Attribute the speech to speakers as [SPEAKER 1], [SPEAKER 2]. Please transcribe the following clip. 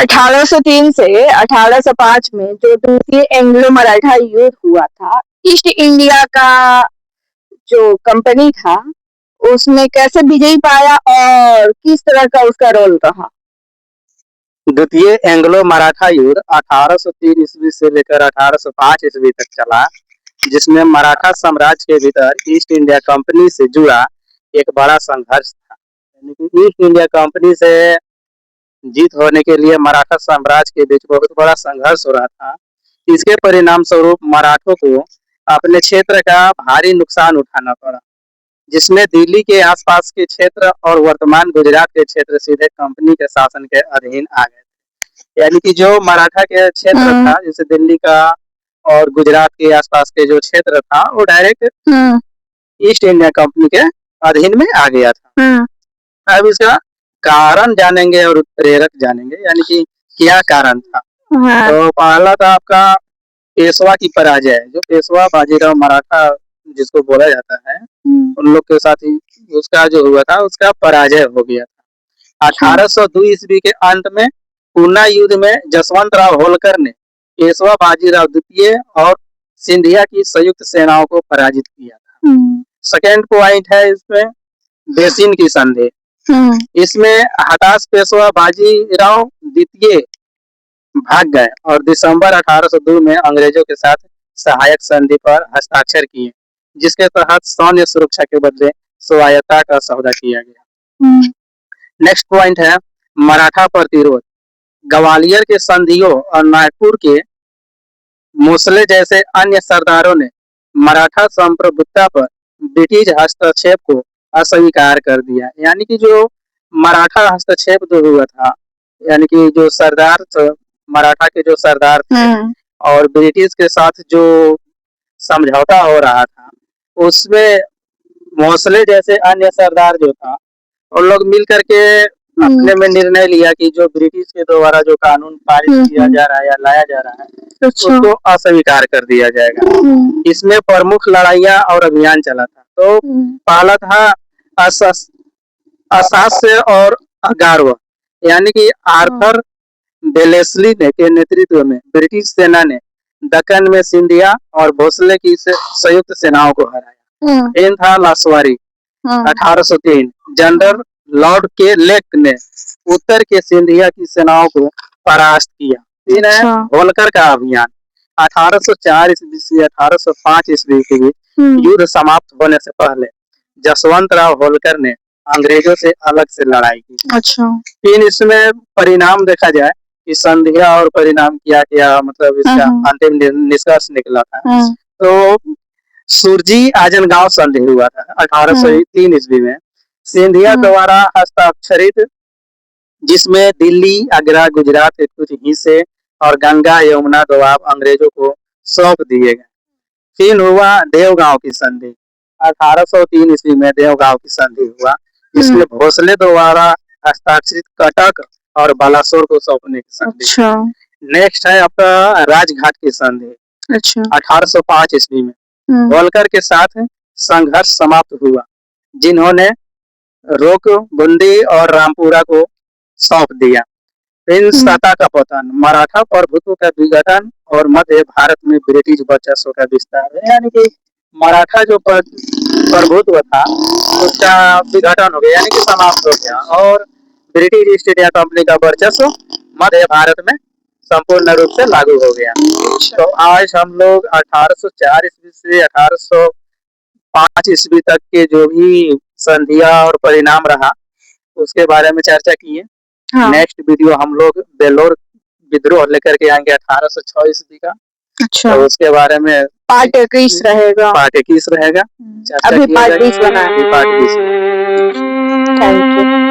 [SPEAKER 1] 1803 से 1805 में जो द्वितीय एंग्लो मराठा युद्ध हुआ था, ईस्ट इंडिया का जो कंपनी था उसमें कैसे विजयी पाया और किस तरह का उसका रोल रहा?
[SPEAKER 2] द्वितीय एंग्लो मराठा युद्ध 1803 ईस्वी से लेकर 1805 ईस्वी तक चला, जिसमें मराठा साम्राज्य के भीतर ईस्ट इंडिया कंपनी से जुड़ा एक बड़ा संघर्ष था। यानी कि ईस्ट इंडिया कंपनी से जीत होने के लिए मराठा साम्राज्य के बीच बहुत बड़ा संघर्ष हो रहा था। इसके परिणाम स्वरूप मराठों को अपने क्षेत्र का भारी नुकसान उठाना पड़ा, जिसमें दिल्ली के आसपास के क्षेत्र और वर्तमान गुजरात के क्षेत्र सीधे कंपनी के शासन के अधीन आ गए। यानी कि जो मराठा के क्षेत्र था, जैसे दिल्ली का और गुजरात के आसपास के जो क्षेत्र था, वो डायरेक्ट ईस्ट इंडिया कंपनी के अधीन में आ गया था। अब इसका कारण जानेंगे और प्रेरक जानेंगे, यानी कि क्या कारण था। तो पहला था आपका पेशवा की पराजय। जो पेशवा बाजीराव मराठा जिसको बोला जाता है, उन लोग के साथ ही उसका जो हुआ था उसका पराजय हो गया था। 1802 ईस्वी के अंत में पूना युद्ध में जसवंत राव होलकर ने पेशवा बाजीराव द्वितीय और सिंधिया की संयुक्त सेनाओं को पराजित किया था। सेकेंड पॉइंट है इसमें बेसिन की संधि। इसमें हताश पेशवा बाजीराव द्वितीय भाग गए और दिसंबर 1802 में अंग्रेजों के साथ सहायक संधि पर हस्ताक्षर किए, जिसके तहत सैन्य सुरक्षा के बदले स्वायत्तता का सौदा किया गया। नेक्स्ट पॉइंट है मराठा प्रतिरोध। ग्वालियर के संधियों और नागपुर के मोसले जैसे अन्य सरदारों ने मराठा संप्रभुता पर ब्रिटिश हस्तक्षेप को अस्वीकार कर दिया। यानी कि जो मराठा हस्तक्षेप जो हुआ था, यानी कि जो सरदार मराठा के जो सरदार थे और ब्रिटिश के साथ जो समझौता हो रहा था, उसमें मोसले जैसे अन्य सरदार जो था, उन लोग मिल करके अपने में निर्णय लिया कि जो ब्रिटिश के द्वारा जो कानून पारित किया जा रहा है या लाया जा रहा है, उसको अस्वीकार कर दिया जाएगा। इसमें प्रमुख लड़ाइयाँ और अभियान चला था। तो पहला था असास्य और अगारवा। यानी कि आर्थर वेलेस्ली के नेतृत्व में ब्रिटिश सेना ने दक्कन में सिंधिया और भोसले की संयुक्त सेनाओं को हराया। तीन था लासवारी 1803। जनरल लॉर्ड के लेक ने उत्तर के सिंधिया की सेनाओं को परास्त किया। तीन है होलकर का अभियान। 1804 ईस्वी से 1805 ईस्वी के बीच युद्ध समाप्त होने से पहले जसवंत राव होलकर ने अंग्रेजों से अलग से लड़ाई की। तीन इसमें परिणाम देखा जाए कि संधिया और परिणाम क्या मतलब इसका अंतिम निष्कर्ष निकला था। तो सुरजी आजनगांव संधि हुआ था 1803 ईस्वी में सिंधिया द्वारा हस्ताक्षरित, जिसमें दिल्ली, आगरा, गुजरात के कुछ हिस्से और गंगा यमुना दोआब अंग्रेजों को सौंप दिए गए। तीन हुआ देवगांव की संधि। 1803 ईस्वी में देवगांव की संधि हुआ, जिसमें भोसले द्वारा हस्ताक्षरित कटक और बालासोर को सौंपने की संधि। नेक्स्ट है आपका राजघाट की संधि। 1805 ईस्वी में होलकर के साथ संघर्ष समाप्त हुआ, जिन्होंने रोक, बुंदी और रामपुरा को सौंप दिया। इन सत्ता का पतन, मराठा प्रभुत्व का विघटन और मध्य भारत में ब्रिटिश वर्चस्व का विस्तार। यानी कि मराठा जो प्रभुत्व था उसका विघटन हो गया, यानी कि समाप्त हो गया, और ब्रिटिश ईस्ट इंडिया कंपनी का वर्चस्व मध्य भारत में संपूर्ण रूप से लागू हो गया। तो आज हम लोग 1804 ईस्वी से 1805 ईस्वी तक के जो भी संधिया और परिणाम रहा उसके बारे में चर्चा किए। नेक्स्ट वीडियो हम लोग बेलोर विद्रोह लेकर के आएंगे 1806 ईस्वी का। तो उसके बारे में
[SPEAKER 1] पार्ट 21 रहेगा।
[SPEAKER 2] पार्ट 21 रहेगा।
[SPEAKER 1] अभी पार्ट 20 बना है।
[SPEAKER 2] पार्ट 20।
[SPEAKER 1] Thank you.